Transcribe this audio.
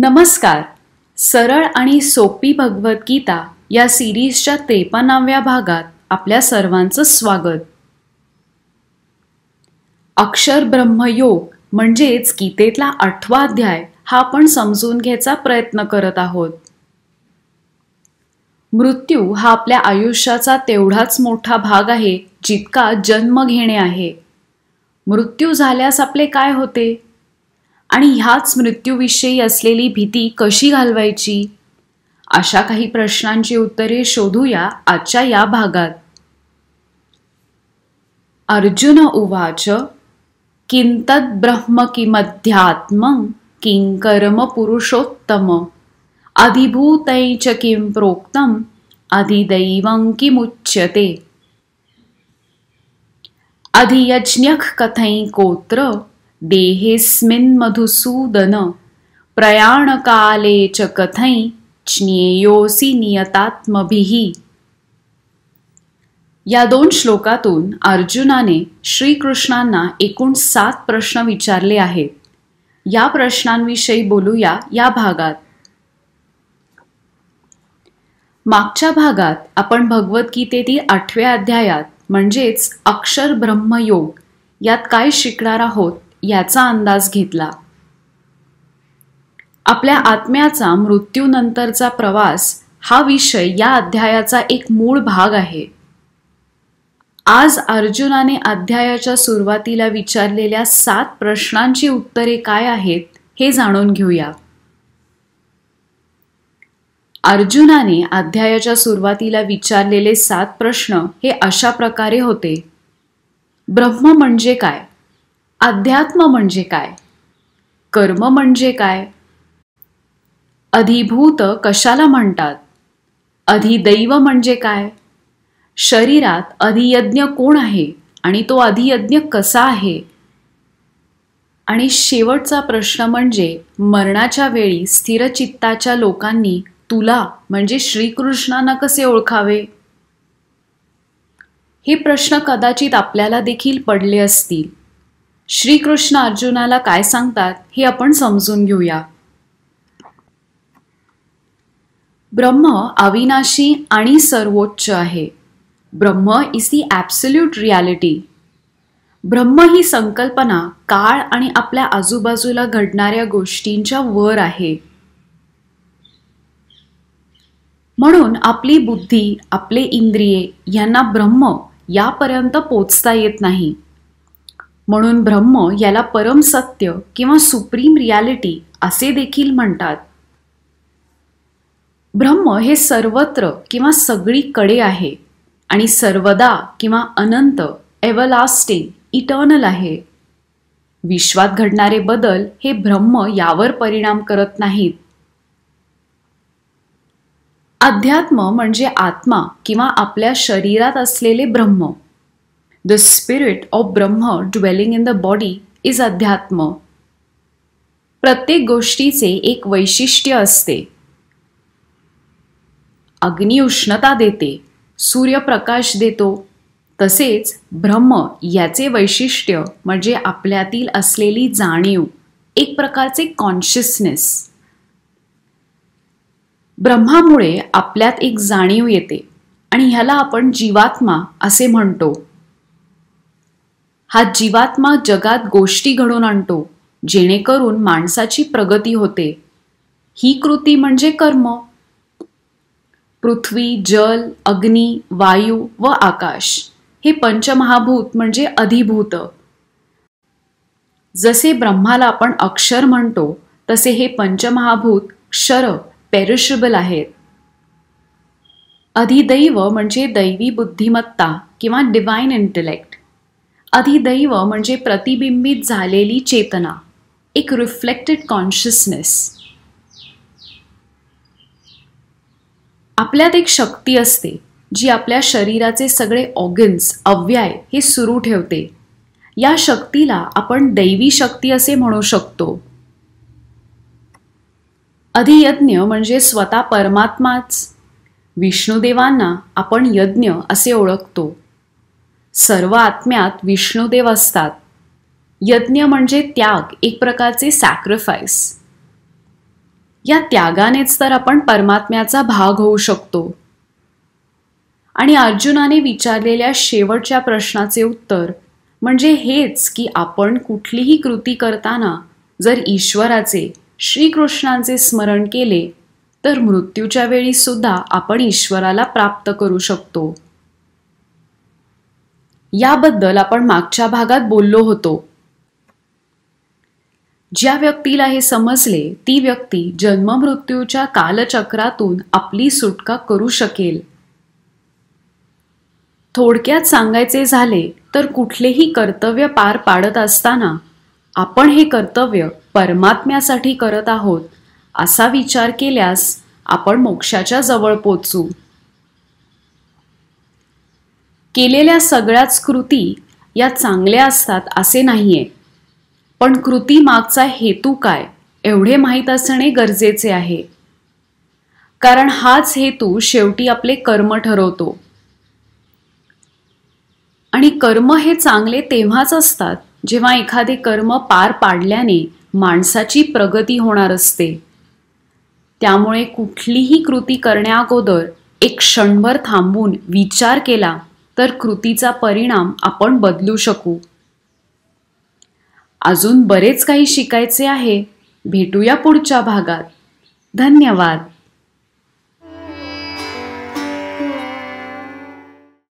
नमस्कार. सरळ आणि सोपी भगवद्गीता या सिरीजच्या 53व्या भागात आपल्या सर्वांचं स्वागत. अक्षर ब्रह्मयोग म्हणजेच गीतेतला 8वा अध्याय हा आपण समजून घ्यायचा प्रयत्न करत आहोत. मृत्यू हा आपल्या आयुष्याचा तेवढाच मोठा भाग आहे जितका जन्म घेणे आहे. मृत्यू झाल्यास आपले काय होते आणि ह्याच मृत्यूविषयी असलेली भीती कशी घालवायची, अशा काही प्रश्नांची उत्तरे शोधूया आजच्या या भागात. अर्जुन उवाच किंतद् ब्रह्म किमध्यात्मं किं कर्म पुरुषोत्तम अधिभूतै च किं प्रोक्तम अधिदैवं किमुच्यते अधियज्ञः कथैकोत्र देहेऽस्मिन् मधुसूदन प्रयाणकाले च कथै ज्ञेयोऽसि नियतात्मभिः. या 2 श्लोकातून अर्जुनाने श्रीकृष्णांना एकूण 7 प्रश्न विचारले आहेत. या प्रश्नांविषयी बोलूया या भागात. मागच्या भागात आपण भगवद्गीतेतील 8व्या अध्यायात म्हणजेच अक्षर ब्रह्मयोग यात काय शिकणार आहोत याचा अंदाज घेतला. आपल्या आत्म्याचा मृत्यूनंतरचा प्रवास हा विषय या अध्यायाचा एक मूळ भाग आहे. आज अर्जुनाने अध्यायाच्या सुरुवातीला विचारलेल्या 7 प्रश्नांची उत्तरे काय आहेत हे जाणून घेऊया. अर्जुनाने अध्यायाच्या सुरुवातीला विचारलेले 7 प्रश्न हे अशा प्रकारे होते. ब्रह्म म्हणजे काय? अध्यात्म म्हणजे काय? कर्म म्हणजे काय? अधिभूत कशाला म्हणतात? अधिदैव म्हणजे काय? शरीरात अधियज्ञ कोण आहे आणि तो अधियज्ञ कसा आहे? आणि शेवटचा प्रश्न म्हणजे मरणाच्या वेळी स्थिरचित्ताच्या लोकांनी तुला म्हणजे श्रीकृष्णांना कसे ओळखावे? हे प्रश्न कदाचित आपल्याला देखील पडले असतील. श्रीकृष्ण अर्जुनाला काय सांगतात हे आपण समजून घेऊया. ब्रह्म अविनाशी आणि सर्वोच्च आहे. ब्रह्म इज दी ॲब्सोल्यूट रियालिटी. ब्रह्म ही संकल्पना काळ आणि आपल्या आजूबाजूला घडणाऱ्या गोष्टींच्या वर आहे. म्हणून आपली बुद्धी, आपले इंद्रिये यांना ब्रह्म यापर्यंत पोचता येत नाही. म्हणून ब्रह्म याला परम सत्य किंवा सुप्रीम रियालिटी असे देखील म्हणतात. ब्रह्म हे सर्वत्र किंवा सगळीकडे आहे आणि सर्वदा किंवा अनंत, एव्हरलास्टिंग, इटर्नल आहे. विश्वात घडणारे बदल हे ब्रह्म यावर परिणाम करत नाहीत. अध्यात्म म्हणजे आत्मा किंवा आपल्या शरीरात असलेले ब्रह्म. The spirit of Brahma dwelling in the body is अध्यात्म. प्रत्येक गोष्टीचे एक वैशिष्ट्य असते. अग्नी उष्णता देते, सूर्य प्रकाश देतो. तसेच ब्रह्म याचे वैशिष्ट्य म्हणजे आपल्यातील असलेली जाणीव, एक प्रकारचे कॉन्शियसनेस. ब्रह्मामुळे आपल्यात एक जाणीव येते आणि ह्याला आपण जीवात्मा असे म्हणतो. हा जीवात्मा जगात गोष्टी घडवून आणतो जेणेकरून माणसाची प्रगती होते. ही कृती म्हणजे कर्म. पृथ्वी, जल, अग्नी, वायू व आकाश हे पंचमहाभूत म्हणजे अधिभूत. जसे ब्रह्माला आपण अक्षर म्हणतो तसे हे पंचमहाभूत क्षर, पेरिशेबल आहेत. अधिदैव म्हणजे दैवी बुद्धिमत्ता किंवा डिवाइन इंटेलेक्ट. अधिदैव म्हणजे प्रतिबिंबित झालेली चेतना, एक रिफ्लेक्टेड कॉन्शियसनेस. आपल्यात एक शक्ती असते जी आपल्या शरीराचे सगळे ऑर्गन्स, अवयव हे सुरू ठेवते. या शक्तीला आपण दैवी शक्ती असे म्हणू शकतो. अधियज्ञ म्हणजे स्वतः परमात्माच. विष्णुदेवांना आपण यज्ञ असे ओळखतो. सर्व आत्म्यात विष्णुदेव असतात. यज्ञ म्हणजे त्याग, एक प्रकारचे सॅक्रिफाईस. या त्यागानेच तर आपण परमात्म्याचा भाग होऊ शकतो. आणि अर्जुनाने विचारलेल्या शेवटच्या प्रश्नाचे उत्तर म्हणजे हेच की आपण कुठलीही कृती करताना जर ईश्वराचे, श्रीकृष्णांचे स्मरण केले तर मृत्यूच्या वेळी सुद्धा आपण ईश्वराला प्राप्त करू शकतो. याबद्दल आपण मागच्या भागात बोललो होतो. ज्या व्यक्तीला हे समजले ती व्यक्ती जन्ममृत्यूच्या कालचक्रातून आपली सुटका करू शकेल. थोडक्यात सांगायचे झाले तर कुठलेही कर्तव्य पार पाडत असताना आपण हे कर्तव्य परमात्म्यासाठी करत आहोत असा विचार केल्यास आपण मोक्षाच्या जवळ पोचू. केलेल्या सगळ्याच कृती या चांगल्या असतात असे नाहीये, पण कृती मागचा हेतू काय एवढे माहीत असणे गरजेचे आहे. कारण हाच हेतू शेवटी आपले कर्म ठरवतो. आणि कर्म हे चांगले तेव्हाच असतात जेव्हा एखादे कर्म पार पाडल्याने माणसाची प्रगती होणार असते. त्यामुळे कुठलीही कृती करण्याअगोदर एक क्षणभर थांबून विचार केला तर कृतीचा परिणाम आपण बदलू शकू. अजून बरेच काही शिकायचे आहे. भेटूया पुढच्या भागात. धन्यवाद.